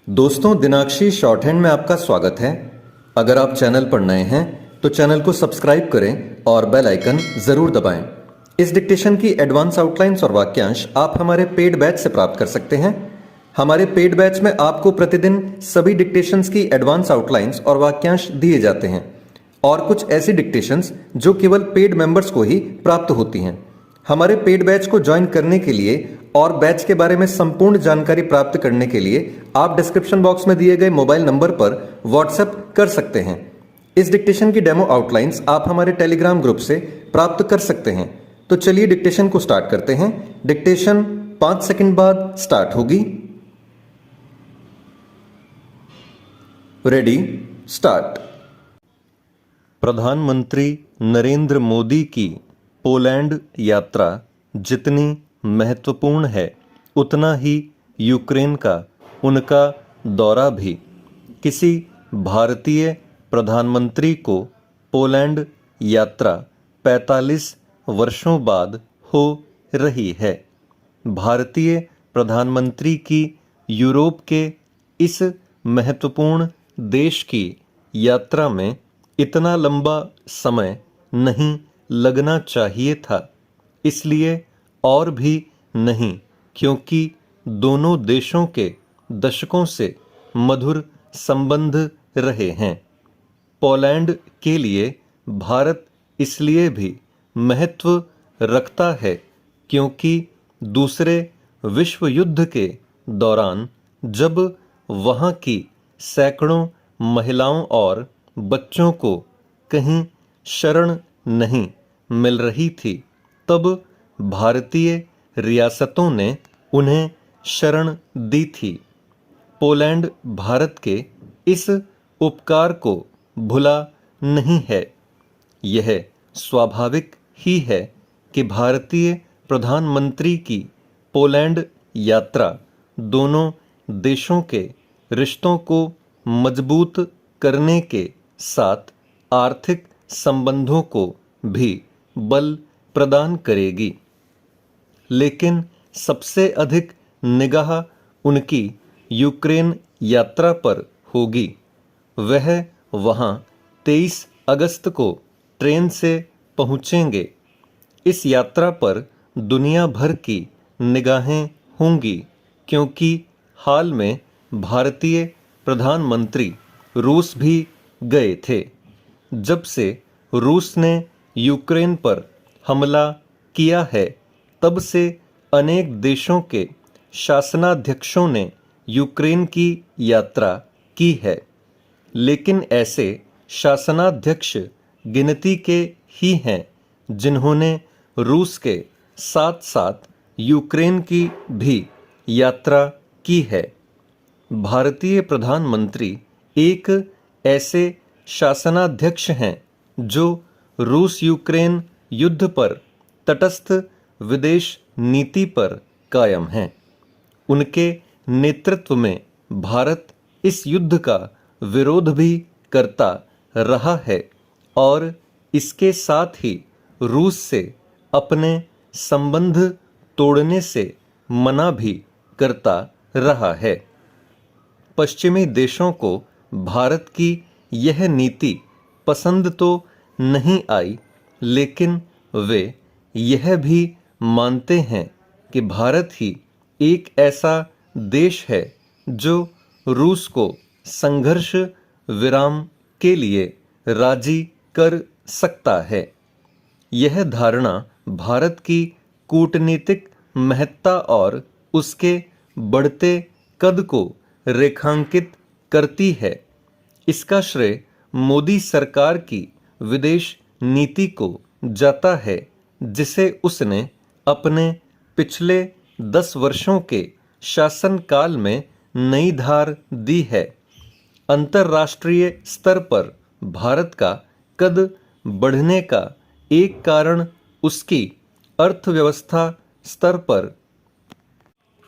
दोस्तों, दिनाक्षी short hand में आपका स्वागत है। अगर आप चैनल पर नए हैं तो चैनल को सब्सक्राइब करें और बेल आइकन जरूर दबाएं। इस डिक्टेशन की एडवांस आउटलाइंस और वाक्यांश आप हमारे पेड बैच से प्राप्त कर सकते हैं। हमारे पेड बैच में आपको प्रतिदिन सभी डिक्टेशंस की एडवांस आउटलाइंस और वाक्यांश दिए जाते हैं और कुछ ऐसी डिक्टेशंस जो केवल पेड मेंबर्स को ही प्राप्त होती हैं। हमारे पेड बैच को ज्वाइन करने के लिए और बैच के बारे में संपूर्ण जानकारी प्राप्त करने के लिए आप डिस्क्रिप्शन बॉक्स में दिए गए मोबाइल नंबर पर व्हाट्सएप कर सकते हैं। इस डिक्टेशन की डेमो आउटलाइंस आप हमारे टेलीग्राम ग्रुप से प्राप्त कर सकते हैं। तो चलिए डिक्टेशन को स्टार्ट करते हैं। डिक्टेशन 5 सेकंड बाद स्टार्ट होगी। Ready, start. प्रधानमंत्री नरेंद्र मोदी की पोलैंड यात्रा जितनी महत्वपूर्ण है उतना ही यूक्रेन का उनका दौरा भी। किसी भारतीय प्रधानमंत्री को पोलैंड यात्रा 45 वर्षों बाद हो रही है। भारतीय प्रधानमंत्री की यूरोप के इस महत्वपूर्ण देश की यात्रा में इतना लंबा समय नहीं लगना चाहिए था, इसलिए और भी नहीं क्योंकि दोनों देशों के दशकों से मधुर संबंध रहे हैं। पोलैंड के लिए भारत इसलिए भी महत्व रखता है क्योंकि दूसरे विश्व युद्ध के दौरान जब वहाँ की सैकड़ों महिलाओं और बच्चों को कहीं शरण नहीं मिल रही थी, तब भारतीय रियासतों ने उन्हें शरण दी थी। पोलैंड भारत के इस उपकार को भुला नहीं है। यह स्वाभाविक ही है कि भारतीय प्रधानमंत्री की पोलैंड यात्रा दोनों देशों के रिश्तों को मजबूत करने के साथ आर्थिक संबंधों को भी बल प्रदान करेगी। लेकिन सबसे अधिक निगाह उनकी यूक्रेन यात्रा पर होगी। वह वहां 23 अगस्त को ट्रेन से पहुंचेंगे। इस यात्रा पर दुनिया भर की निगाहें होंगी क्योंकि हाल में भारतीय प्रधानमंत्री रूस भी गए थे। जब से रूस ने यूक्रेन पर हमला किया है, तब से अनेक देशों के शासनाध्यक्षों ने यूक्रेन की यात्रा की है, लेकिन ऐसे शासनाध्यक्ष गिनती के ही हैं जिन्होंने रूस के साथ साथ यूक्रेन की भी यात्रा की है। भारतीय प्रधानमंत्री एक ऐसे शासनाध्यक्ष हैं जो रूस यूक्रेन युद्ध पर तटस्थ विदेश नीति पर कायम हैं। उनके नेतृत्व में भारत इस युद्ध का विरोध भी करता रहा है और इसके साथ ही रूस से अपने संबंध तोड़ने से मना भी करता रहा है। पश्चिमी देशों को भारत की यह नीति पसंद तो नहीं आई, लेकिन वे यह भी मानते हैं कि भारत ही एक ऐसा देश है जो रूस को संघर्ष विराम के लिए राजी कर सकता है। यह धारणा भारत की कूटनीतिक महत्ता और उसके बढ़ते कद को रेखांकित करती है। इसका श्रेय मोदी सरकार की विदेश नीति को जाता है, जिसे उसने अपने पिछले 10 वर्षों के शासनकाल में नई धार दी है। अंतर्राष्ट्रीय स्तर पर भारत का कद बढ़ने का एक कारण उसकी अर्थव्यवस्था स्तर पर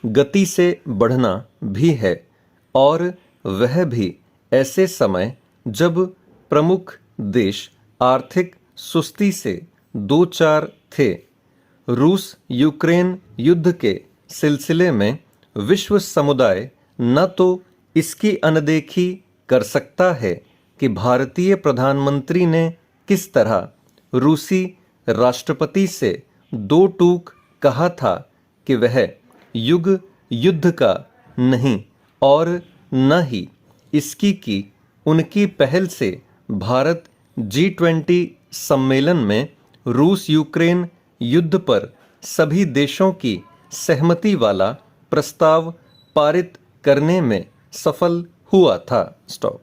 गति से बढ़ना भी है और वह भी ऐसे समय जब प्रमुख देश आर्थिक सुस्ती से दो चार थे। रूस यूक्रेन युद्ध के सिलसिले में विश्व समुदाय न तो इसकी अनदेखी कर सकता है कि भारतीय प्रधानमंत्री ने किस तरह रूसी राष्ट्रपति से दो टूक कहा था कि वह युद्ध का नहीं और न ही इसकी की उनकी पहल से भारत G20 सम्मेलन में रूस यूक्रेन युद्ध पर सभी देशों की सहमति वाला प्रस्ताव पारित करने में सफल हुआ था। स्टॉप।